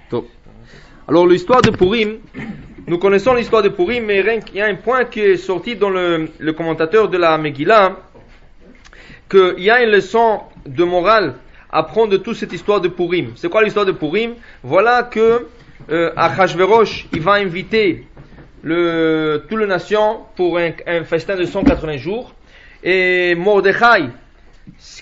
Donc, alors l'histoire de Purim, nous connaissons l'histoire de Purim, mais il y a un point qui est sorti dans le commentateur de la Megillah, qu'il y a une leçon de morale à prendre de toute cette histoire de Purim. C'est quoi l'histoire de Purim? Voilà que Achashverosh, il va inviter toute la nation pour un festin de 180 jours, et Mordechai,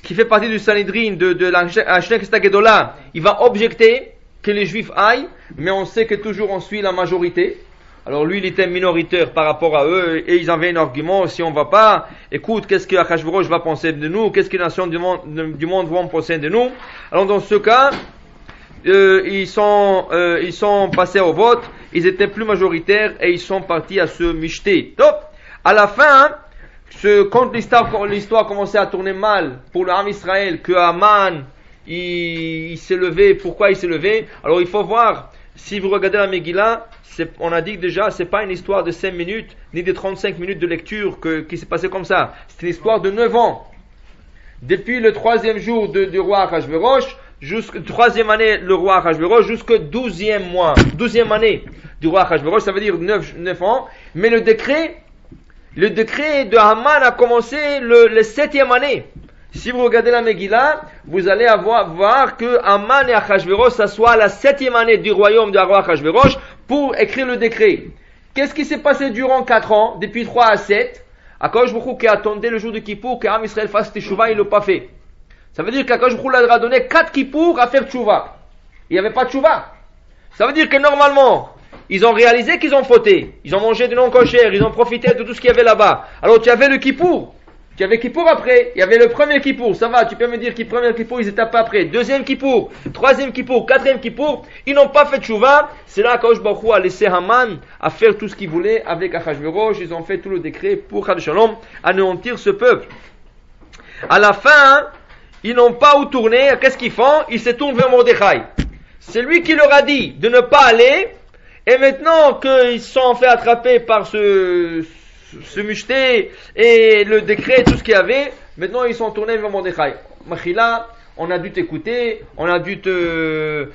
qui fait partie du Sanhedrin de l'Ashnek Estagedola, il va objecter que les Juifs aillent, mais on sait que toujours on suit la majorité. Alors lui, il était minoritaire par rapport à eux, et ils avaient un argument: si on va pas, écoute, qu'est-ce que Achashverosh va penser de nous, qu'est-ce que les nations du monde vont penser de nous. Alors dans ce cas, ils sont passés au vote, ils étaient plus majoritaires, et ils sont partis à se micheter. Donc, à la fin, quand l'histoire commençait à tourner mal pour l'âme Israël, que Haman, il s'est levé. Pourquoi il s'est levé? Alors il faut voir, si vous regardez la Megillah, on a dit que déjà, c'est pas une histoire de 5 minutes, ni de 35 minutes de lecture qui s'est passé comme ça. C'est une histoire de 9 ans. Depuis le 3e jour du roi Achashverosh, jusqu'à 3e année le roi Achashverosh, jusqu'au 12e année du roi Achashverosh, ça veut dire 9 ans. Mais le décret de Haman a commencé le 7e année. Si vous regardez la Megillah, vous allez voir que Haman et Achashverosh s'assoient à la 7e année du royaume du roi Achashverosh pour écrire le décret. Qu'est-ce qui s'est passé durant 4 ans, depuis 3 à 7? Akadosh Baruch Hu qui attendait le jour de Kippour, qu'Am Israël fasse Teshuvah, il ne l'a pas fait. Ça veut dire qu'Akadosh Baruch Hu leur a donné 4 Kippour à faire Teshuvah. Il n'y avait pas de Teshuvah. Ça veut dire que normalement, ils ont réalisé qu'ils ont fauté. Ils ont mangé du non-kosher, ils ont profité de tout ce qu'il y avait là-bas. Alors tu avais le Kippour. Tu avais Kippour après, il y avait le premier Kippour, ça va, tu peux me dire que le premier Kippour, ils étaient pas après. Deuxième Kippour, troisième Kippour, quatrième Kippour, ils n'ont pas fait tchouva. C'est là qu'Akadosh Baruch Hu a laissé Haman à faire tout ce qu'il voulait avec Achashverosh. Ils ont fait tout le décret pour Chad Shalom, anéantir ce peuple. À la fin, ils n'ont pas où tourner. Qu'est-ce qu'ils font? Ils se tournent vers Mordechai. C'est lui qui leur a dit de ne pas aller. Et maintenant qu'ils se sont fait attraper par ce mucheté et le décret, tout ce qu'il y avait, maintenant ils sont tournés vers Mordechai. Machila, on a dû t'écouter, on a dû faire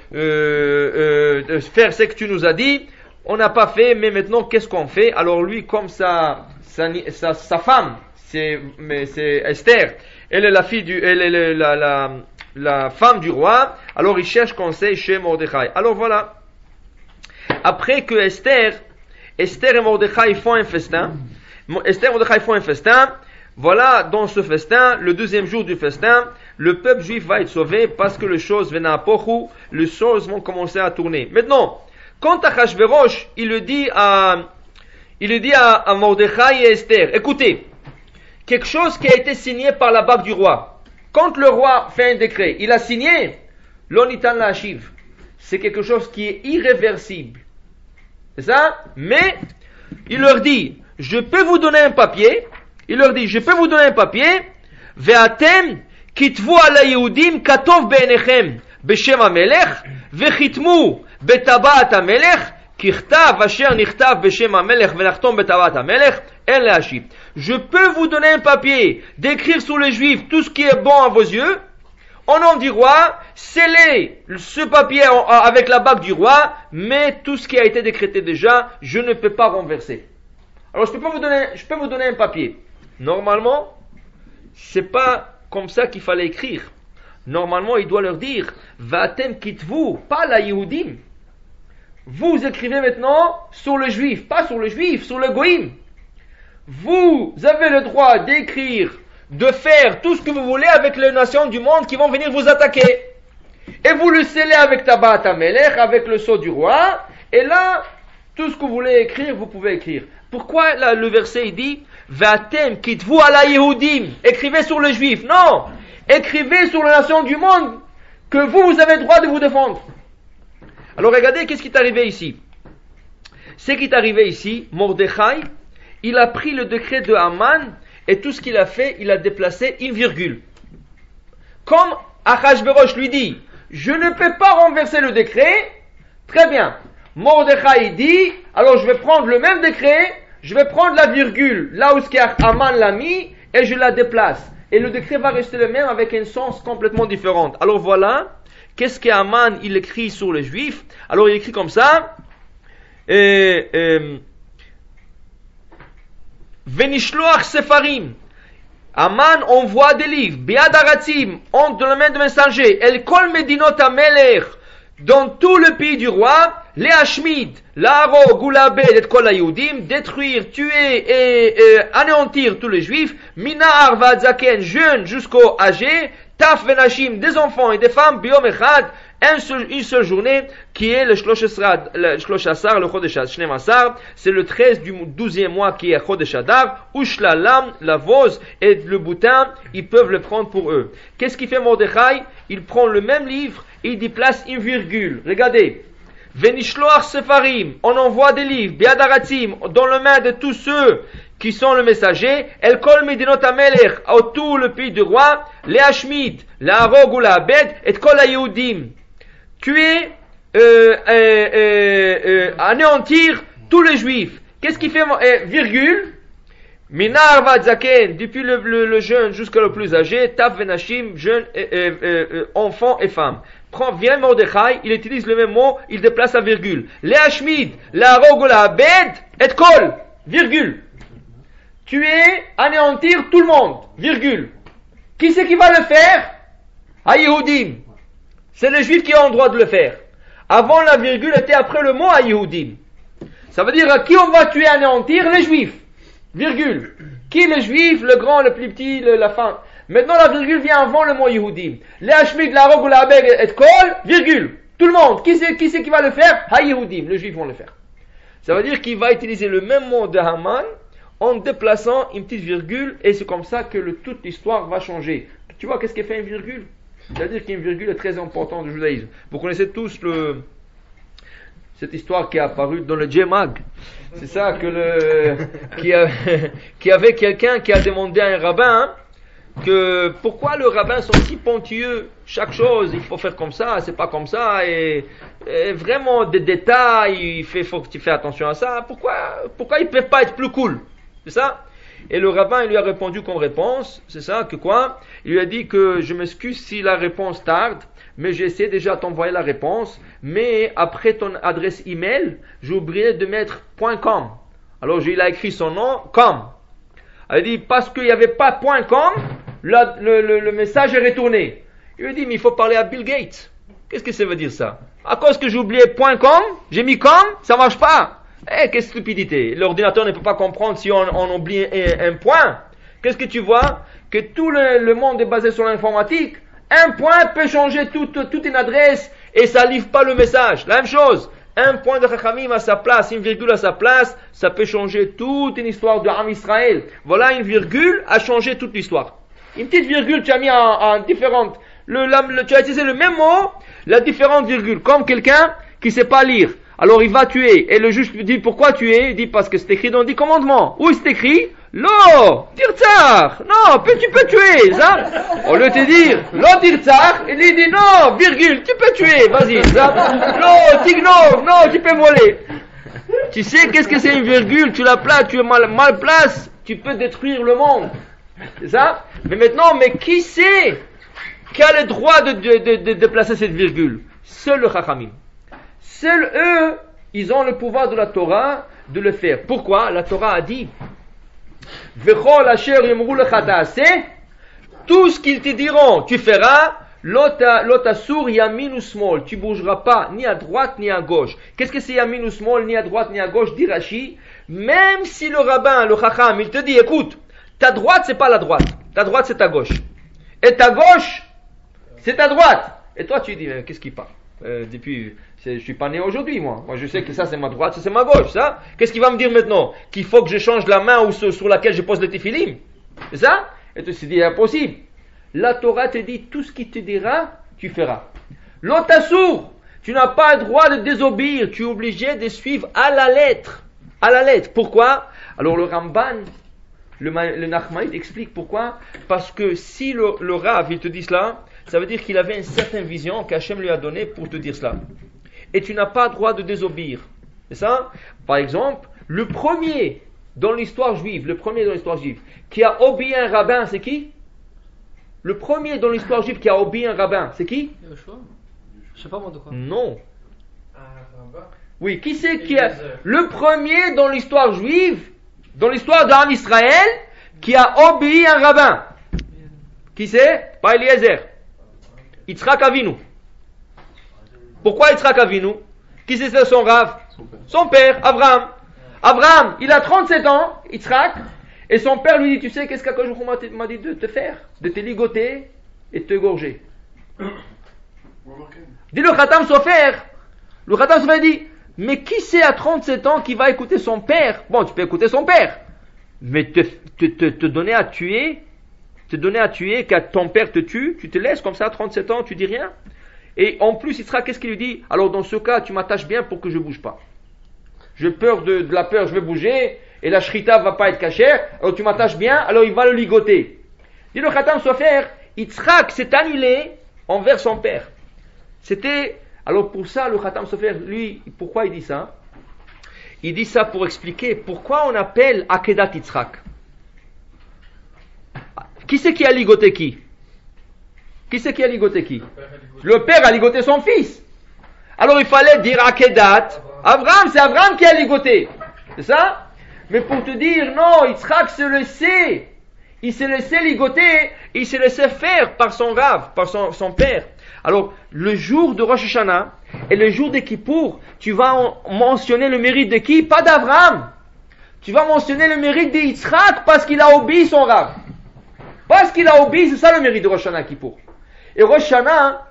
ce que tu nous as dit, on n'a pas fait, mais maintenant qu'est-ce qu'on fait? Alors lui, comme sa femme, c'est Esther, elle est la femme du roi, alors il cherche conseil chez Mordechai. Alors voilà, après que Esther et Mordechai font un festin, voilà, dans ce festin, le 2e jour du festin, le peuple juif va être sauvé parce que les choses vont commencer à tourner. Maintenant, quand Achashverosh, il le dit à Mordechai et Esther, écoutez, quelque chose qui a été signé par la bague du roi. Quand le roi fait un décret, il a signé, l'onitan la achiv. C'est quelque chose qui est irréversible. C'est ça? Mais, il leur dit, je peux vous donner un papier. Il leur dit, je peux vous donner un papier. Ve'atem kitvu ala Yehudim katov be'enechem b'shem hamelech ve'chitmu betabat hamelech kichtav asher nichtav b'shem hamelech ve'nachtom betabat hamelech en le'ashib. Je peux vous donner un papier d'écrire sur les Juifs tout ce qui est bon à vos yeux. Au nom du roi, scellez ce papier avec la bague du roi, mais tout ce qui a été décrété déjà, je ne peux pas renverser. Alors je peux vous donner un papier. Normalement, c'est pas comme ça qu'il fallait écrire. Normalement, il doit leur dire, Vatem kitvu, pas la Yehudim. Vous écrivez maintenant sur le juif, pas sur le juif, sur le goïm. Vous avez le droit d'écrire, de faire tout ce que vous voulez avec les nations du monde qui vont venir vous attaquer. Et vous le scellez avec Tabat HaMelech, avec le sceau du roi, et là, tout ce que vous voulez écrire, vous pouvez écrire. Pourquoi là, le verset il dit Vatem kitvu ala Yehudim, écrivez sur les juifs? Non, écrivez sur les nations du monde que vous avez le droit de vous défendre. Alors regardez qu'est-ce qui est arrivé ici. Ce qui est arrivé ici, Mordechai, il a pris le décret de Haman et tout ce qu'il a fait, il a déplacé une virgule. Comme Achashverosh lui dit, je ne peux pas renverser le décret, très bien. Mordechai dit, alors je vais prendre le même décret, je vais prendre la virgule là où Haman l'a mis et je la déplace. Et le décret va rester le même avec un sens complètement différent. Alors voilà qu'est-ce qu'Aman il écrit sur les Juifs? Alors il écrit comme ça, Venishloach Sefarim. Aman envoie des livres, Biad Aratzim, dans la main de mensager, El Kol Medinot Amelech, dans tout le pays du roi, les Hashmid, l'Aro, Goulabed et Kol Ayudim, détruire, tuer et anéantir tous les juifs, Minar Vadzaken, jeunes jusqu'au âgé, Taf Venashim, des enfants et des femmes, Biom Echad, une seule journée, qui est le Shloshasar, le Chodesh Shnemasar, c'est le 13 du 12e mois qui est Chodesh Adar, Ushlalam, la vose et le boutin, ils peuvent le prendre pour eux. Qu'est-ce qu'il fait Mordechai? Il prend le même livre et il déplace une virgule. Regardez. Venishloach Sefarim, on envoie des livres, Biadaratim, dans les mains de tous ceux qui sont le messager, El Kol Medinot Amelech, à tout le pays du roi, les Hashmid, la Arog ou la Abed, et Kol Ayudim. Tuer, anéantir tous les juifs. Qu'est-ce qu'il fait, virgule, Minar Vadzaken, depuis le jeune jusqu'à le plus âgé, Taf Venashim, jeune, enfants et femmes. Vient Mordechai, il utilise le même mot, il déplace la virgule. Les Hashmid, la Arog ou la Abed, et Kol, virgule. Tuer, anéantir tout le monde, virgule. Qui c'est qui va le faire? Yehudim. C'est les juifs qui ont le droit de le faire. Avant la virgule était après le mot Yehudim. Ça veut dire à qui on va tuer, anéantir? Les juifs. Virgule. Qui les juifs? Le grand, le plus petit, la fin. Maintenant la virgule vient avant le mot Yehudim. Les Hashmid, la Rog, la Abeg et Kol, virgule. Tout le monde. Qui c'est qui va le faire? Yehudim. Les juifs vont le faire. Ça veut dire qu'il va utiliser le même mot de Haman en déplaçant une petite virgule, et c'est comme ça que toute l'histoire va changer. Tu vois qu'est-ce qui fait une virgule? C'est-à-dire qu'une virgule est très importante du judaïsme. Vous connaissez tous cette histoire qui est apparue dans le J-Mag. C'est ça qu'il y avait quelqu'un qui a demandé à un rabbin que pourquoi le rabbin sont si pointilleux, chaque chose il faut faire comme ça, c'est pas comme ça, et vraiment des détails, faut que tu fais attention à ça, pourquoi ils peuvent pas être plus cool? C'est ça? Et le rabbin, il lui a répondu comme réponse, c'est ça, que quoi? Il lui a dit que je m'excuse si la réponse tarde, mais j'ai essayé déjà de t'envoyer la réponse, mais après ton adresse email, j'ai oublié de mettre .com. Alors il a écrit son nom, com. Il a dit, parce qu'il n'y avait pas .com, le message est retourné. Il lui a dit, mais il faut parler à Bill Gates. Qu'est-ce que ça veut dire ça? À cause que j'ai oublié .com, j'ai mis com, ça marche pas. Quelle stupidité. L'ordinateur ne peut pas comprendre si on oublie un point. Qu'est-ce que tu vois? Que tout le monde est basé sur l'informatique. Un point peut changer toute une adresse et ça livre pas le message. La même chose. Un point de Chachamim à sa place, une virgule à sa place, ça peut changer toute une histoire de Am Israël. Voilà, une virgule a changé toute l'histoire. Une petite virgule, tu as mis en différente. Tu as utilisé le même mot, la différente virgule. Comme quelqu'un qui sait pas lire. Alors il va tuer. Et le juge lui dit pourquoi tuer? Il dit parce que c'est écrit dans le 10 commandements. Où c'est écrit? Lo, tirtzar. Non, tu peux tuer, ça. On lui te dire, lo tirtzar. Il lui dit non, virgule, tu peux tuer, vas-y, ça. Lo, tignov, non, tu peux voler. Tu sais qu'est-ce que c'est une virgule? Tu la places, tu es mal place, tu peux détruire le monde. C'est ça? Mais maintenant, qui c'est qui a le droit de placer cette virgule? Seul le Chachamim. Seuls eux, ils ont le pouvoir de la Torah de le faire. Pourquoi? La Torah a dit tout ce qu'ils te diront, tu feras, l'otasur yamin ou small, tu bougeras pas ni à droite ni à gauche. Qu'est-ce que c'est yamin ou small, ni à droite ni à gauche, dit Rashi? Même si le rabbin, le chacham, il te dit, écoute, ta droite c'est pas la droite, ta droite c'est ta gauche. Et ta gauche, c'est ta droite. Et toi tu dis, qu'est-ce qu'il parle? Depuis, je suis pas né aujourd'hui, moi. Moi, je sais que ça, c'est ma droite, ça, c'est ma gauche, ça. Qu'est-ce qu'il va me dire maintenant? Qu'il faut que je change la main ou sur laquelle je pose le téphilim. C'est ça? Et tu te dis, impossible. La Torah te dit, tout ce qu'il te dira, tu feras. L'otasour, tu n'as pas le droit de désobéir. Tu es obligé de suivre à la lettre. À la lettre. Pourquoi? Alors, le Ramban, le Nachmaïd explique pourquoi. Parce que si le Rav, il te dit cela, ça veut dire qu'il avait une certaine vision qu'Hachem lui a donnée pour te dire cela. Et tu n'as pas le droit de désobéir. C'est ça? Par exemple, le premier dans l'histoire juive, qui a obéi à un rabbin, c'est qui? Le premier dans l'histoire juive qui a obéi à un rabbin, c'est qui? Je sais pas moi de quoi. Non. Oui, qui c'est qui a le premier dans l'histoire juive, dans l'histoire d'Am Israël, qui a obéi un rabbin? Qui c'est? Pas Eliezer. Yitzhak Avinu. Pourquoi Yitzhak Avinu? Qui c'est son rave? Son père, Abraham. Abraham, il a 37 ans, Yitzhak, et son père lui dit, tu sais qu'est-ce qu'Akadosh Baruch Hu m'a dit de te faire? De te ligoter et de te gorger. Dit le Khatam Sofer. Le Khatam Sofer dit, mais qui c'est à 37 ans qui va écouter son père? Bon, tu peux écouter son père, mais te donner à tuer, qu'à ton père te tue, tu te laisses comme ça à 37 ans, tu dis rien. Et en plus, il sera, qu'est-ce qu'il lui dit? Alors dans ce cas, tu m'attaches bien pour que je bouge pas. J'ai peur de la peur, je vais bouger, et la shrita va pas être cachère, alors tu m'attaches bien, alors il va le ligoter. Dit le Khatam Sofer, Yitzhak s'est annulé envers son père. Alors pour ça, le Khatam Sofer, lui, pourquoi il dit ça? Il dit ça pour expliquer pourquoi on appelle Akedat Yitzhak. Qui c'est qui a ligoté qui? Qui c'est qui a ligoté qui? Le père a ligoté son fils. Alors il fallait dire Akedat Abraham, c'est Abraham qui a ligoté. C'est ça? Mais pour te dire, non, Yitzhak se laissait. Il s'est laissé ligoter, il s'est laissé faire par son rave, par son père. Alors, le jour de Rosh Hashanah et le jour de Kippour, tu vas mentionner le mérite de qui? Pas d'Abraham. Tu vas mentionner le mérite de Yitzhak parce qu'il a obéi son rave. Parce qu'il a obéi, c'est ça le mérite de Rosh Hashanah Kippour. Et Rosh Hashanah,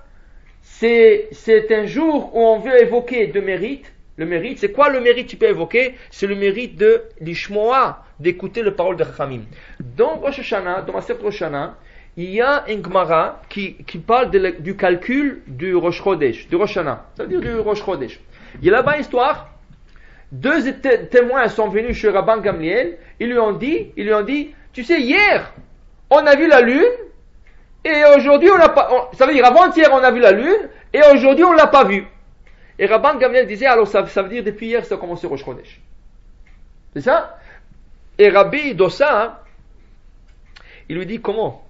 c'est un jour où on veut évoquer de mérite. Le mérite, c'est quoi le mérite que tu peux évoquer? C'est le mérite de l'ishmoa, d'écouter les paroles de Chachamim. Dans Rosh Hashanah, dans Masechet Rosh Hashanah, il y a un Gemara qui parle du calcul du Rosh Chodesh, du Rosh Hashanah, c'est-à-dire du Rosh Chodesh. Il y a là-bas une histoire. Deux témoins sont venus chez Rabban Gamliel, ils lui ont dit, tu sais, hier, on a vu la lune, et aujourd'hui on n'a pas, ça veut dire avant-hier on a vu la lune, et aujourd'hui on l'a pas vue. Et Rabban Gamliel disait, alors ça veut dire depuis hier ça a commencé Rosh Chodesh. C'est ça? Et Rabbi Dossa, il lui dit comment?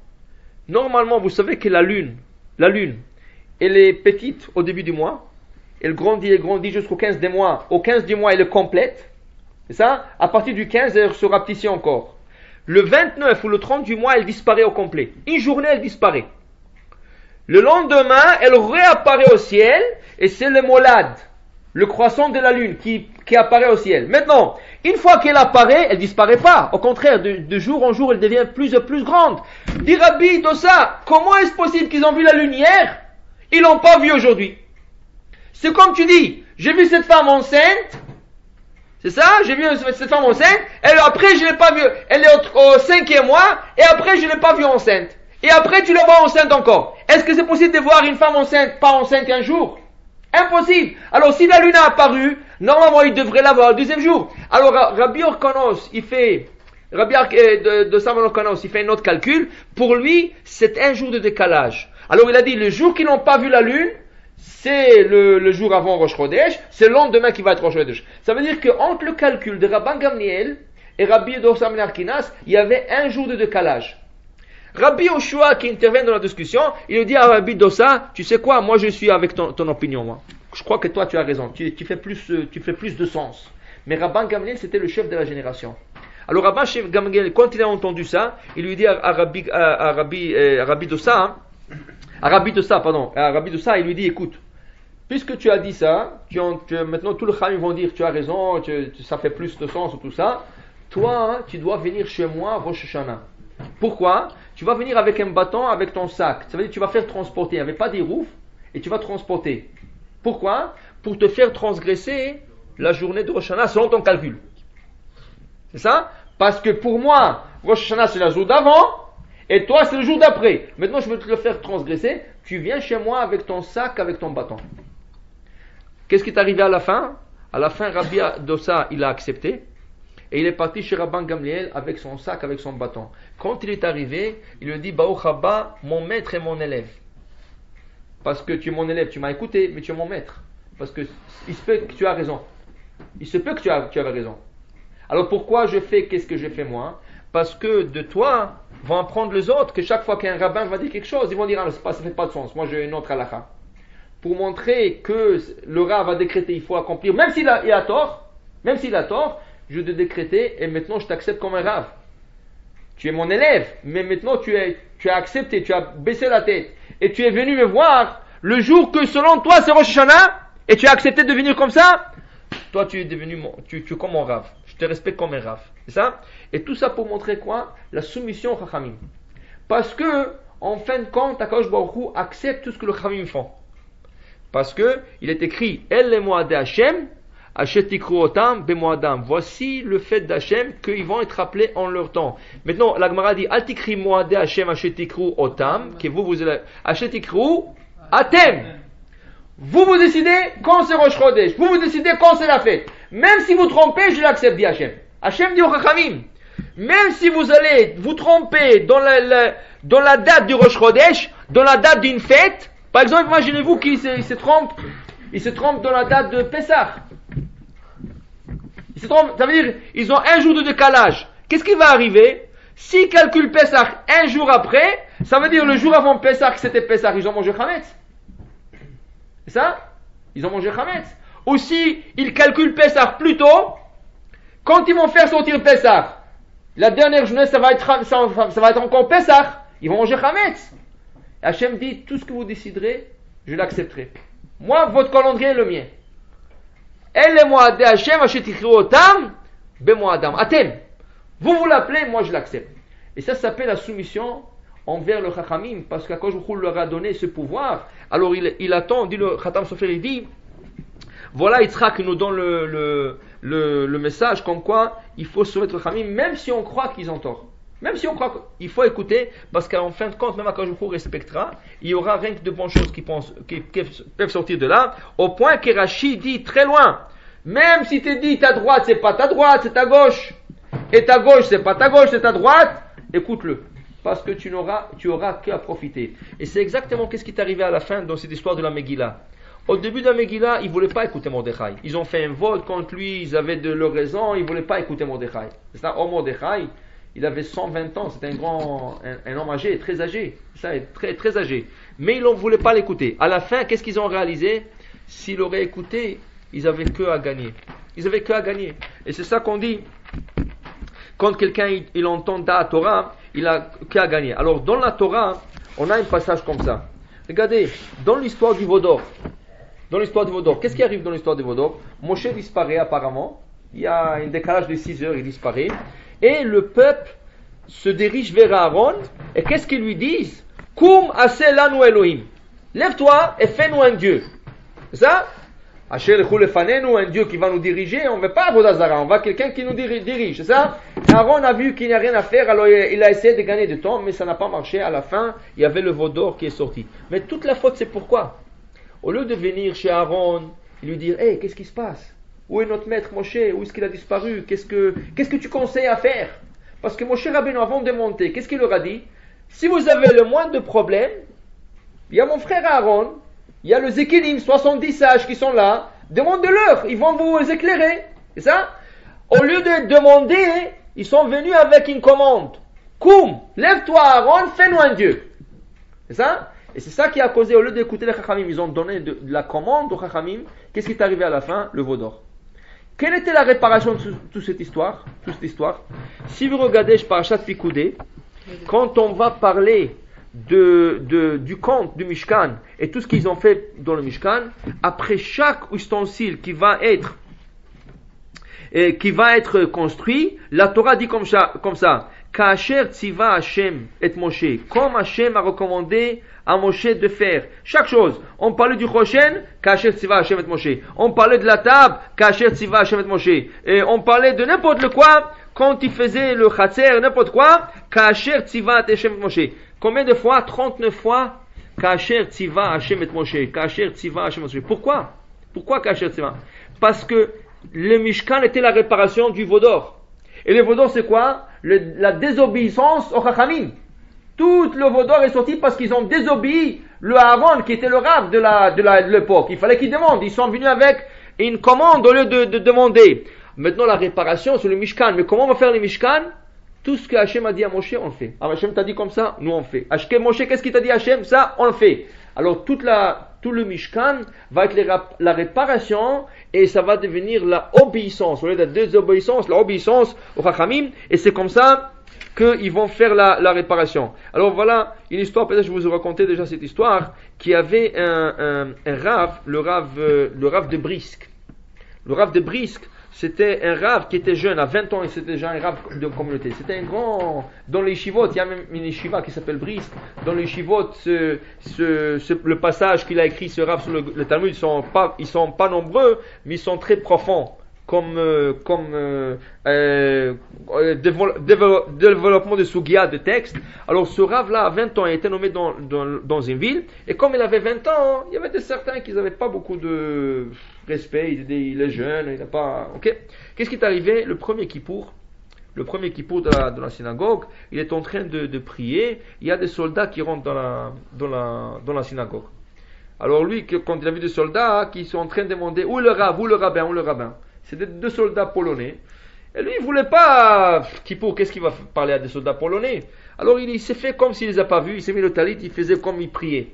Normalement, vous savez que la lune, elle est petite au début du mois, elle grandit jusqu'au 15 des mois. Au 15 du mois, elle est complète. C'est ça? À partir du 15, elle se rapetit encore. Le 29 ou le 30 du mois, elle disparaît au complet. Une journée, elle disparaît. Le lendemain, elle réapparaît au ciel, et c'est le molad, le croissant de la lune qui apparaît au ciel. Maintenant, une fois qu'elle apparaît, elle disparaît pas. Au contraire, de jour en jour, elle devient plus et plus grande. Dit Rabbi Dossa, comment est-ce possible qu'ils ont vu la lune hier? Ils l'ont pas vue aujourd'hui. C'est comme tu dis, j'ai vu cette femme enceinte. C'est ça? J'ai vu cette femme enceinte. Après, je l'ai pas vue. Elle est au 5e mois. Et après, je l'ai pas vue enceinte. Et après, tu la vois enceinte encore. Est-ce que c'est possible de voir une femme enceinte, pas enceinte un jour? Impossible. Alors, si la lune a apparu, normalement, il devrait l'avoir le deuxième jour. Alors, Rabbi Orkanos, de Samuel Orkanos, il fait un autre calcul. Pour lui, c'est un jour de décalage. Alors, il a dit, le jour qu'ils n'ont pas vu la lune, c'est le jour avant Rosh Chodesh, c'est le lendemain qui va être Rosh Chodesh. Ça veut dire qu'entre le calcul de Rabban Gamliel et Rabbi Dossa ben Arkinas, il y avait un jour de décalage. Rabbi Yoshua qui intervient dans la discussion, il lui dit à Rabbi Dossa, tu sais quoi, moi je suis avec ton opinion, moi. Je crois que toi tu as raison, tu fais plus de sens. Mais Rabban Gamliel c'était le chef de la génération. Alors Rabban Gamliel, quand il a entendu ça, il lui dit à Rabbi Dossa, il lui dit, écoute, puisque tu as dit ça, maintenant tout le Khamim vont dire tu as raison, ça fait plus de sens ou tout ça, toi tu dois venir chez moi Rosh Hashanah. Pourquoi? Tu vas venir avec un bâton, avec ton sac. Ça veut dire que tu vas faire transporter. Il n'y avait pas des roues et tu vas transporter. Pourquoi? Pour te faire transgresser la journée de Rosh Hashanah selon ton calcul. C'est ça? Parce que pour moi, Rosh Hashanah c'est le jour d'avant et toi c'est le jour d'après. Maintenant je veux te le faire transgresser. Tu viens chez moi avec ton sac, avec ton bâton. Qu'est-ce qui est arrivé à la fin? À la fin, Rabbi Dossa, il a accepté. Et il est parti chez Rabban Gamliel avec son sac, avec son bâton. Quand il est arrivé, il lui dit, Baruch Haba, mon maître et mon élève. Parce que tu es mon élève, tu m'as écouté, mais tu es mon maître. Parce que il se peut que tu as raison. Il se peut que tu avais raison. Alors pourquoi je fais qu'est-ce que je fais moi? Parce que de toi vont apprendre les autres que chaque fois qu'un rabbin va dire quelque chose, ils vont dire, ah, ça ne fait pas de sens, moi j'ai une autre halakha. pour montrer que le Rav a décrété, il faut accomplir, même s'il a tort, je te décréter et maintenant je t'accepte comme un Rav. Tu es mon élève, mais maintenant tu as accepté, tu as baissé la tête et tu es venu me voir le jour que selon toi c'est Rosh Hashanah et tu as accepté de venir comme ça. Toi tu es devenu tu es comme mon Rav. Je te respecte comme un Rav. C'est ça? Et tout ça pour montrer quoi? La soumission au Chachamim. Parce que en fin de compte, Akadosh Baruch Hu accepte tout ce que le Chachamim font. Parce que il est écrit El le Moadé Hashem Ashetikru Otam Bemoadam. Voici le fait d'Hachem qu'ils vont être appelés en leur temps. Maintenant, la Gemara dit Altikri Moadé Hashem Ashetikru Otam, que vous allez Ashetikru Atem. Vous décidez quand c'est Rosh Chodesh. Vous décidez quand c'est la fête. Même si vous trompez, je l'accepte, dit Hachem. Hachem dit au Chachamim, même si vous allez vous tromper dans la date du Rosh Chodesh, dans la date d'une fête, par exemple, imaginez-vous qu'il se trompe dans la date de Pessah. Il se trompe, ça veut dire, ils ont un jour de décalage. Qu'est-ce qui va arriver? S'ils calculent Pessah un jour après, ça veut dire le jour avant Pessah, que c'était Pessah, ils ont mangé Chametz. C'est ça? Ils ont mangé Chametz. Aussi, ils calculent Pessah plus tôt. Quand ils vont faire sortir Pessah, la dernière journée, ça va être encore Pessah. Ils vont manger Chametz. Hachem dit, tout ce que vous déciderez, je l'accepterai. Moi, votre calendrier est le mien. Elle est Moadé Hachem, Ashetikru Otam, Bemoadam. Atem. Vous l'appelez, moi je l'accepte. Et ça s'appelle la soumission envers le Chachamim, parce qu'Akadosh Baruch Hu leur a donné ce pouvoir. Alors il attend, dit le Khatam Sofer, il dit, voilà Yitzhak nous donne le message comme quoi il faut soumettre le Chachamim, même si on croit qu'ils ont tort. Même si on croit qu'il faut écouter, parce qu'en fin de compte, même Akadosh Baruch Hu respectera, il y aura rien que de bonnes choses qui peuvent sortir de là, au point que Rashi dit très loin, même si tu dis ta droite, c'est pas ta droite, c'est ta gauche, et ta gauche, c'est pas ta gauche, c'est ta droite, écoute-le, parce que tu auras qu'à profiter. Et c'est exactement ce qui est arrivé à la fin dans cette histoire de la Megillah. Au début de la Megillah, ils ne voulaient pas écouter Mordechai. Ils ont fait un vote contre lui, ils avaient de leur raison, ils ne voulaient pas écouter Mordechai. C'est ça, Mordechai, il avait 120 ans, c'était un homme âgé, très âgé, ça, très, très âgé. Mais ils ne voulaient pas l'écouter. À la fin, qu'est-ce qu'ils ont réalisé? S'ils l'auraient écouté, ils n'avaient que à gagner. Ils n'avaient que à gagner. Et c'est ça qu'on dit. Quand quelqu'un il entend la Torah, il a qu'à gagner. Alors dans la Torah, on a un passage comme ça. Regardez, dans l'histoire du Vaudor, qu'est-ce qui arrive dans l'histoire du Vaudor? Moshe disparaît apparemment. Il y a un décalage de 6 heures, il disparaît. Et le peuple se dirige vers Aaron. Et qu'est-ce qu'ils lui disent? Koum aseh lanu Elohim. Lève-toi et fais-nous un Dieu. C'est ça? Asher lechou lefanenu, un Dieu qui va nous diriger. On ne veut pas Avodah Zara, on va quelqu'un qui nous dirige. C'est ça? Aaron a vu qu'il n'y a rien à faire, alors il a essayé de gagner du temps, mais ça n'a pas marché. À la fin, il y avait le veau d'or qui est sorti. Mais toute la faute, c'est pourquoi? Au lieu de venir chez Aaron, il lui dire, hey, qu'est-ce qui se passe? Où est notre maître Moshe? Où est-ce qu'il a disparu? Qu'est-ce que tu conseilles à faire? Parce que Moshe Rabbeinu, avant de monter, qu'est-ce qu'il leur a dit? Si vous avez le moindre de problème, il y a mon frère Aaron, il y a le Zekilim, 70 sages qui sont là, demandez-leur, ils vont vous éclairer. C'est ça? Au lieu de demander, ils sont venus avec une commande. Koum, lève-toi Aaron, fais-nous un Dieu. C'est ça? Et c'est ça qui a causé, au lieu d'écouter les Chachamim, ils ont donné de la commande aux Chachamim. Qu'est-ce qui est arrivé à la fin? Le veau d'or. Quelle était la réparation de toute cette histoire? Si vous regardez Parashat Pikoudé, quand on va parler du conte du Mishkan et tout ce qu'ils ont fait dans le Mishkan, après chaque ustensile qui va être construit, la Torah dit comme ça, Ka'asher tziva Hashem et Moshe, comme Hashem a recommandé à Moshe de faire chaque chose. On parlait du Choshen, Ka'asher tziva Hashem et Moshe. On parlait de la table, Ka'asher tziva Hashem et Moshe. Et on parlait de n'importe le quoi, quand il faisait le Chatzer, n'importe quoi, Ka'asher tziva Hashem et Moshe. Combien de fois? 39 fois, Ka'asher tziva Hashem et Moshe. Ka'asher tziva Hashem et Moshe. Pourquoi? Pourquoi Ka'asher tziva? Parce que le Mishkan était la réparation du veau d'or. Et le veau d'or, c'est quoi? La désobéissance au Chachamim. Tout le veau d'or est sorti parce qu'ils ont désobéi le Aaron, qui était le Rav de l'époque. Il fallait qu'ils demandent. Ils sont venus avec une commande au lieu de demander. Maintenant, la réparation, c'est le Mishkan. Mais comment on va faire le Mishkan? Tout ce que Hachem a dit à Moshe, on le fait. Alors Hachem t'a dit comme ça, nous on fait. Moshe, qu'est-ce qu'il t'a dit Hachem? Ça, on le fait. Alors toute la tout le Mishkan va être la réparation et ça va devenir la obéissance. Au lieu d'être désobéissance, la obéissance au Chachamim, et c'est comme ça qu'ils vont faire la réparation. Alors voilà une histoire, peut-être je vous ai raconté déjà cette histoire, qui avait un Rav, le Rav de Brisk. Le Rav de Brisk, c'était un Rav qui était jeune, à 20 ans, et c'était déjà un Rav de communauté. C'était un grand, dans les Yeshivot, il y a même une Yeshiva qui s'appelle Brisk. Dans les Yeshivot, le passage qu'il a écrit, ce Rav sur le Talmud, ils sont pas nombreux, mais ils sont très profonds. Comme développement de Sugia, de texte. Alors ce Rav-là, à 20 ans, il était nommé dans une ville, et comme il avait 20 ans, il y avait certains qui n'avaient pas beaucoup de respect, il est jeune, il n'a pas... Ok. Qu'est-ce qui est arrivé? Le premier Kippour de la synagogue, il est en train de prier, il y a des soldats qui rentrent dans la synagogue. Alors lui, quand il a vu des soldats qui sont en train de demander où est le Rav, où le rabbin. C'était 2 soldats polonais. Et lui, il ne voulait pas... Kippour, qu'est-ce qu'il va parler à des soldats polonais? Alors il s'est fait comme s'il ne les a pas vus, il s'est mis le talit, il faisait comme il priait.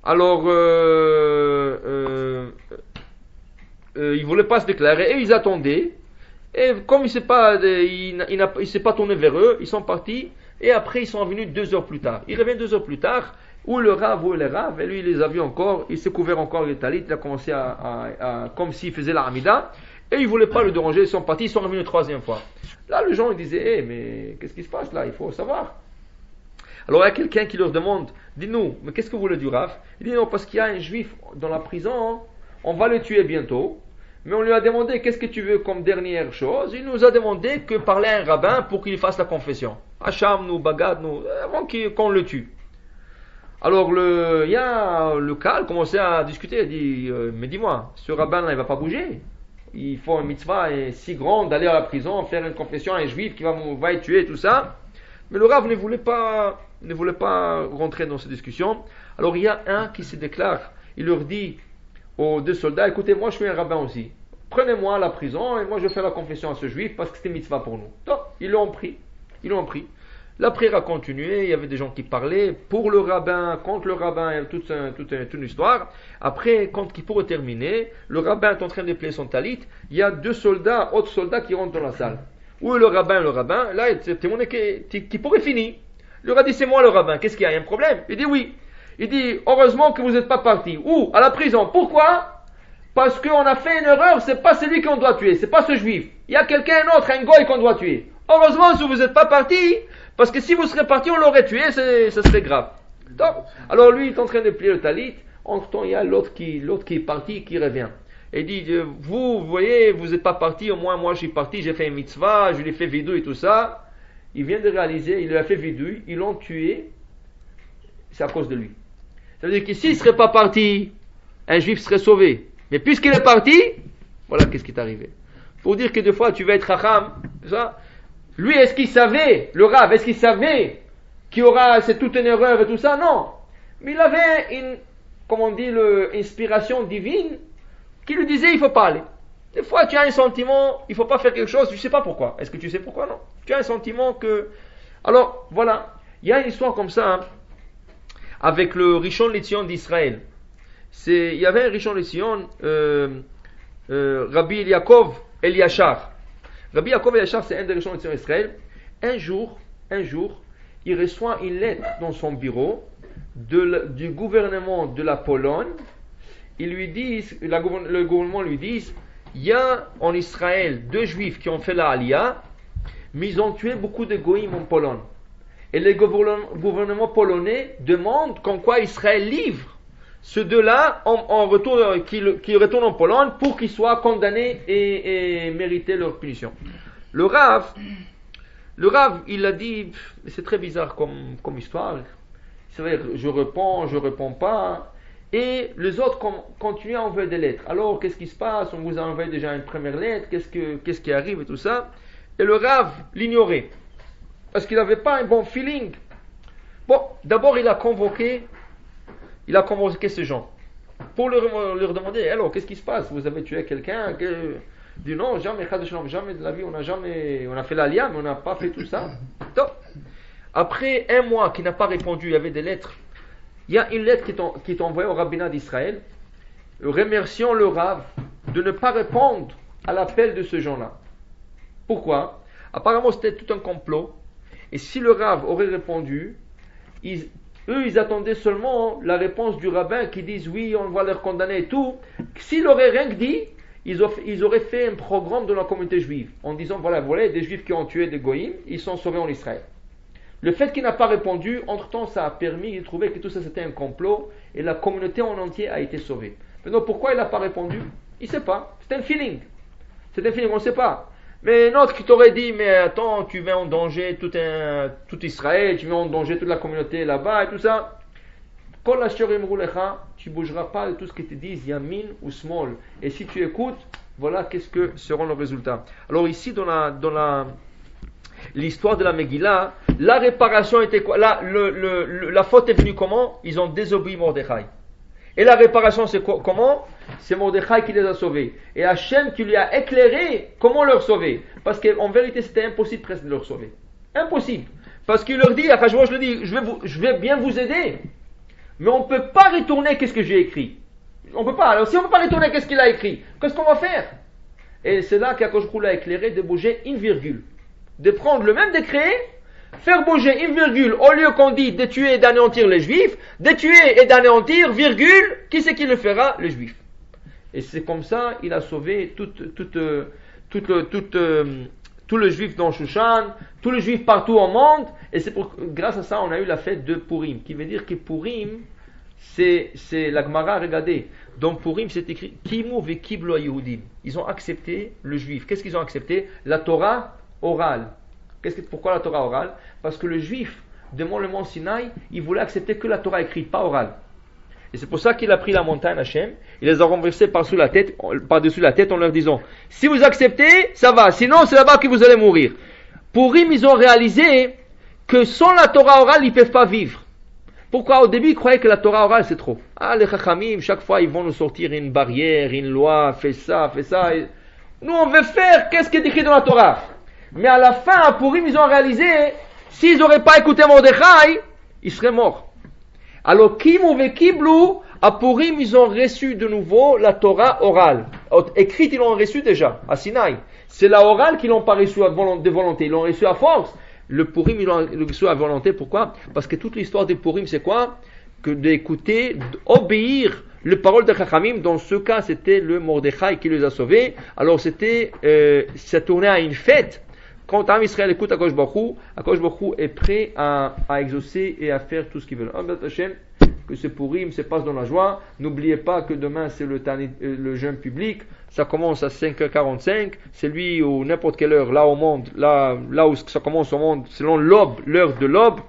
Alors, il ne voulait pas se déclarer, et ils attendaient. Et comme il s'est pas tourné vers eux, ils sont partis, et après ils sont revenus 2 heures plus tard. Il revient 2 heures plus tard, où le Rav, et lui il les a vus encore, il s'est couvert encore le talit, il a commencé à comme s'il faisait la Hamida, et ils ne voulaient pas le déranger, ils sont partis, ils sont revenus une 3e fois. Là les gens ils disaient, mais qu'est-ce qui se passe là, il faut savoir. Alors il y a quelqu'un qui leur demande, dis-nous, mais qu'est-ce que vous voulez du Rav? Il dit non, parce qu'il y a un juif dans la prison, on va le tuer bientôt, mais on lui a demandé qu'est-ce que tu veux comme dernière chose, il nous a demandé que parler à un rabbin pour qu'il fasse la confession. Hacham nous, Bagad nous, avant qu'on le tue. Alors le Kal commençait à discuter, il dit, mais dis-moi, ce rabbin-là il va pas bouger. Il faut une mitzvah si grande d'aller à la prison, faire une confession à un juif qui va être tué, tout ça. Mais le Rav ne voulait pas rentrer dans cette discussion. Alors il y a un qui se déclare, il leur dit aux 2 soldats, écoutez, moi je suis un rabbin aussi. Prenez-moi à la prison et moi je fais la confession à ce juif parce que c'était mitzvah pour nous. Donc, ils l'ont pris. La prière a continué, il y avait des gens qui parlaient pour le rabbin, contre le rabbin, toute une histoire. Après, quand Kippour est terminé, le rabbin est en train de plier son talit, il y a 2 autres soldats qui rentrent dans la salle. Où est le rabbin? Là, Kippour est fini. Il leur a dit, c'est moi le rabbin, qu'est-ce qu'il y a? Il y a un problème? Il dit oui. Il dit, heureusement que vous n'êtes pas parti. Où? À la prison. Pourquoi? Parce qu'on a fait une erreur, c'est pas celui qu'on doit tuer, c'est pas ce juif. Il y a quelqu'un d'autre, un goy qu'on doit tuer. Heureusement que vous n'êtes pas parti, parce que si vous serez parti, on l'aurait tué, ça serait grave. Donc, alors lui, il est en train de plier le talit. Entre temps, il y a l'autre qui est parti, qui revient. Et il dit, vous voyez, vous n'êtes pas parti, au moins moi je suis parti, j'ai fait une mitzvah, je l'ai fait vidou et tout ça. Il vient de réaliser, il l'a fait vidou, ils l'ont tué, c'est à cause de lui. Ça veut dire que s'il ne serait pas parti, un juif serait sauvé. Mais puisqu'il est parti, voilà qu'est-ce qui est arrivé. Pour dire que des fois tu vas être chacham, ça. Lui, est-ce qu'il savait, le Rav, est-ce qu'il savait qu'il y aura, c'est toute une erreur et tout ça? Non. Mais il avait une inspiration divine qui lui disait il faut pas aller. Des fois tu as un sentiment, il faut pas faire quelque chose, tu sais pas pourquoi. Est-ce que tu sais pourquoi? Non. Tu as un sentiment que... Alors, voilà. Il y a une histoire comme ça, avec le Rishon LeZion d'Israël. Il y avait un Rishon LeZion, Rabbi Yaakov Eliashar. Rabbi Yaakov Eliashar, c'est un des Rishon LeZion d'Israël. Un jour, il reçoit une lettre dans son bureau du gouvernement de la Pologne. Ils lui disent, le gouvernement lui dit, il y a en Israël 2 juifs qui ont fait la Aliyah, mais ils ont tué beaucoup de goïms en Pologne. Et le gouvernement polonais demande qu'en quoi Israël livre ceux 2-là en retour, qui retournent en Pologne pour qu'ils soient condamnés et mériter leur punition. Le Rav, il a dit, c'est très bizarre comme histoire. C'est vrai, je réponds pas. Et les autres continuent à envoyer des lettres. Alors, qu'est-ce qui se passe? On vous a envoyé déjà une première lettre. Qu'est-ce qui arrive et tout ça? Et le Rav l'ignorait. Parce qu'il n'avait pas un bon feeling. Bon, d'abord, il a convoqué ces gens. Pour leur demander, alors, qu'est-ce qui se passe? Vous avez tué quelqu'un? Il dit non, jamais de la vie, on a fait l'aliyah, mais on n'a pas fait tout ça. Donc, après 1 mois qu'il n'a pas répondu, il y avait des lettres. il y a une lettre qui est envoyée au rabbinat d'Israël, remerciant le Rav de ne pas répondre à l'appel de ce gens-là. Pourquoi? Apparemment, c'était tout un complot. Et si le Rav aurait répondu, eux, ils attendaient seulement la réponse du rabbin qui disent oui, on va les condamner et tout. S'il aurait rien dit, ils auraient fait un programme dans la communauté juive en disant voilà, des juifs qui ont tué des goïms, ils sont sauvés en Israël. Le fait qu'il n'a pas répondu, entre-temps, ça a permis de trouver que tout ça c'était un complot et la communauté en entier a été sauvée. Maintenant, pourquoi il n'a pas répondu? Il ne sait pas. C'est un feeling. C'est un feeling, on ne sait pas. Mais un autre qui t'aurait dit, mais attends, tu mets en danger tout Israël, tu mets en danger toute la communauté là-bas et tout ça. Quand la Shurim Roulecha, tu ne bougeras pas de tout ce qu'ils te disent, Yamin ou Small. Et si tu écoutes, voilà qu'est-ce que seront les résultats. Alors ici, dans l'histoire de la Megillah, la réparation était quoi? Là, la faute est venue comment? Ils ont désobéi Mordechai. Et la réparation, c'est quoi? Comment? C'est Mordechai qui les a sauvés. Et Hachem qui lui a éclairé comment leur sauver. Parce qu'en vérité, c'était impossible presque de leur sauver. Impossible. Parce qu'il leur dit, Achashverosh le dit, je vais bien vous aider. Mais on ne peut pas retourner qu'est-ce que j'ai écrit. On ne peut pas. Alors si on ne peut pas retourner qu'est-ce qu'il a écrit, qu'est-ce qu'on va faire? Et c'est là qu'Achashverosh a éclairé de bouger une virgule. De prendre le même décret, faire bouger une virgule, au lieu qu'on dit de tuer et d'anéantir les juifs, de tuer et d'anéantir, virgule, qui c'est qui le fera? Les juifs. Et c'est comme ça, il a sauvé tout le juif dans Shushan, tout le juif partout au monde, et grâce à ça, on a eu la fête de Purim, qui veut dire que Purim, c'est la Gemara, regardez, dans Purim, c'est écrit, Kimu ve kiblo Yehudim. Ils ont accepté le juif. Qu'est-ce qu'ils ont accepté? La Torah orale. Pourquoi la Torah orale? Parce que le juif, devant le mont Sinaï, il voulait accepter que la Torah écrite, pas orale. Et c'est pour ça qu'il a pris la montagne Hachem, il les a renversés par-dessus la tête en leur disant, si vous acceptez, ça va, sinon c'est là-bas que vous allez mourir. Purim, ils ont réalisé que sans la Torah orale, ils ne peuvent pas vivre. Pourquoi? Au début, ils croyaient que la Torah orale, c'est trop. Les Chachamim, chaque fois, ils vont nous sortir une barrière, une loi, fais ça. Et nous, on veut faire qu'est-ce qui est écrit dans la Torah. Mais à la fin, à Purim, ils ont réalisé, s'ils n'auraient pas écouté Mordechai, ils seraient morts. Alors, Kimu ve Kiblu, à Purim, ils ont reçu de nouveau la Torah orale. Écrite, ils l'ont reçu déjà, à Sinaï. C'est la orale qu'ils n'ont pas reçue de volonté, ils l'ont reçue à force. Le Purim, ils l'ont reçu à volonté. Pourquoi? Parce que toute l'histoire de Purim, c'est quoi? Que d'écouter, d'obéir les paroles de Chachamim. Dans ce cas, c'était le Mordechai qui les a sauvés. Alors, ça tournait à une fête. Quand Am Israël écoute Akadosh Baruch Hu est prêt à exaucer et à faire tout ce qu'il veut. Que ce Purim se passe dans la joie. N'oubliez pas que demain c'est le jeûne public. Ça commence à 5h45. C'est lui ou n'importe quelle heure là au monde, là où ça commence au monde, selon l'aube, l'heure de l'aube.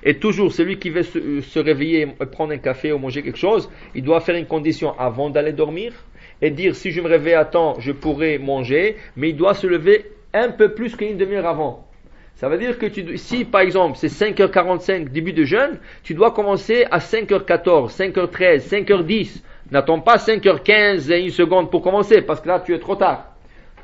Et toujours celui qui veut se réveiller, prendre un café ou manger quelque chose, il doit faire une condition avant d'aller dormir et dire si je me réveille à temps, je pourrai manger, mais il doit se lever un peu plus qu'une demi-heure avant. Ça veut dire que si par exemple c'est 5h45 début de jeûne, tu dois commencer à 5h14, 5h13, 5h10. N'attends pas 5h15 et une seconde pour commencer parce que là tu es trop tard.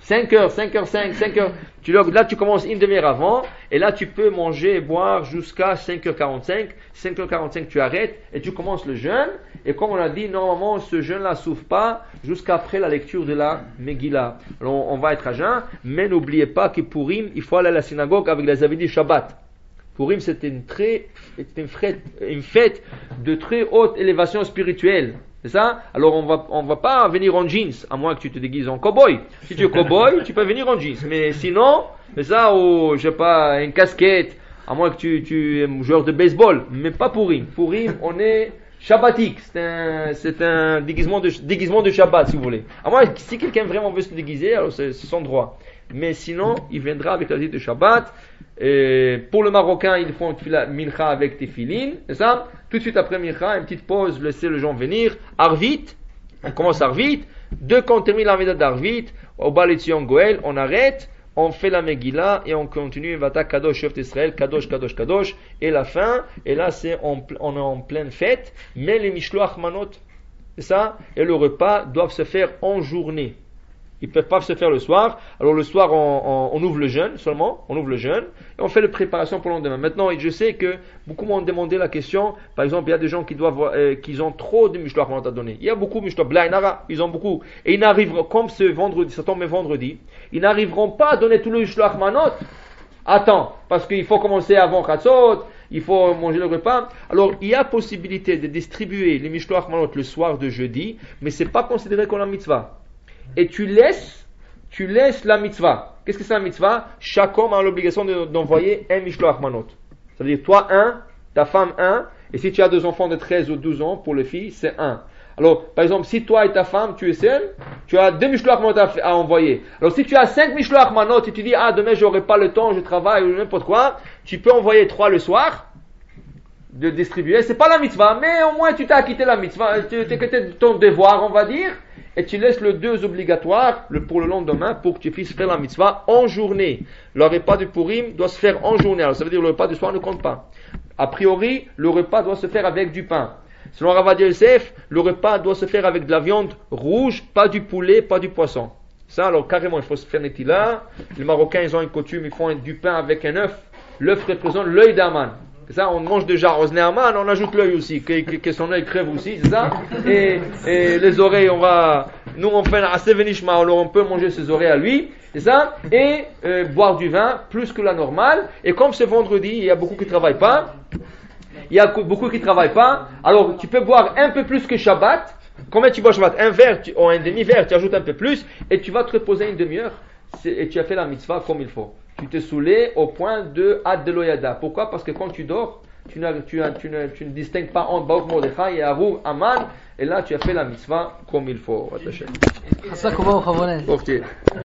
5h, 5h5, 5h, là tu commences une demi-heure avant et là tu peux manger et boire jusqu'à 5h45. 5h45 tu arrêtes et tu commences le jeûne. Et comme on a dit, normalement ce jeûne-là s'ouvre pas jusqu'après la lecture de la Megillah. Alors on va être à jeun, mais n'oubliez pas que Purim, il faut aller à la synagogue avec les avis du Shabbat. Purim c'était une fête de très haute élévation spirituelle. C'est ça? Alors on va pas venir en jeans, à moins que tu te déguises en cow-boy. Si tu es cow-boy, tu peux venir en jeans. Mais sinon, c'est ça, ou je sais pas, une casquette, à moins que tu es un joueur de baseball. Mais pas Purim. Purim, on est shabbatique. C'est un déguisement de Shabbat, si vous voulez. À moins que si quelqu'un vraiment veut se déguiser, alors c'est son droit. Mais sinon, il viendra avec la vie de Shabbat. Et pour le Marocain, ils font mincha avec tefillin, c'est ça? Tout de suite après mincha, une petite pause, laisser les gens venir. Arvit, on commence Arvit. Dès qu'on termine la méthode d'Arvit, au Baletzion Goel, on arrête, on fait la Megillah et on continue. Vata Kadosh Chef d'Israël, Kadosh, Kadosh, Kadosh. Et la fin, et là on est en pleine fête, mais les Mishloach Manot, c'est ça? Et le repas doivent se faire en journée. Ils ne peuvent pas se faire le soir. Alors le soir, on ouvre le jeûne seulement, on ouvre le jeûne, et on fait les préparations pour le lendemain. Maintenant, je sais que beaucoup m'ont demandé la question, par exemple, il y a des gens qui ont trop de mishloach manot à donner. Il y a beaucoup de mishloach, ils ont beaucoup. Et ils n'arriveront, comme ce vendredi, ça tombe vendredi, ils n'arriveront pas à donner tout le mishloach manot. Attends, parce qu'il faut commencer avant Chatzot, il faut manger le repas. Alors, il y a possibilité de distribuer les mishloach manot le soir de jeudi, mais c'est pas considéré comme la mitzvah. Et tu laisses la mitzvah. Qu'est-ce que c'est la mitzvah? Chaque homme a l'obligation d'envoyer un mishloach manot. Ça veut dire, toi, un, ta femme, un, et si tu as 2 enfants de 13 ou 12 ans, pour les filles, c'est 1. Alors, par exemple, si toi et ta femme, tu es seul, tu as 2 mishloach manot à envoyer. Alors, si tu as 5 mishloach manot et tu dis, demain, j'aurai pas le temps, je travaille, ou n'importe quoi, tu peux envoyer 3 le soir, de distribuer. C'est pas la mitzvah, mais au moins tu t'as acquitté la mitzvah, tu t'es quitté ton devoir, on va dire, et tu laisses le 2 obligatoire pour le lendemain pour que tu puisses faire la mitzvah en journée. Le repas du Purim doit se faire en journée. Alors ça veut dire le repas du soir ne compte pas. A priori, le repas doit se faire avec du pain. Selon Rav Ovadia Yosef, le repas doit se faire avec de la viande rouge, pas du poulet, pas du poisson. Ça, alors carrément, il faut se faire netila. Les Marocains, ils ont une coutume, ils font du pain avec un œuf. L'œuf représente l'œil d'Aman. Ça, on mange déjà Ozne Aman, on ajoute l'œil aussi, que son œil crève aussi, c'est ça. Et les oreilles, nous on fait un assez venishma, alors on peut manger ses oreilles à lui, c'est ça. Et boire du vin, plus que la normale. Et comme c'est vendredi, il y a beaucoup qui travaillent pas. Alors tu peux boire un peu plus que Shabbat. Combien tu bois Shabbat? Un verre ou un demi-verre, tu ajoutes un peu plus, et tu vas te reposer une demi-heure. Et tu as fait la mitzvah comme il faut. Tu t'es saoulé au point de Ad de Loyada. Pourquoi? Parce que quand tu dors, tu ne distingues pas entre Baruch Mordechai et Aruv Aman, et là tu as fait la mitzvah comme il faut.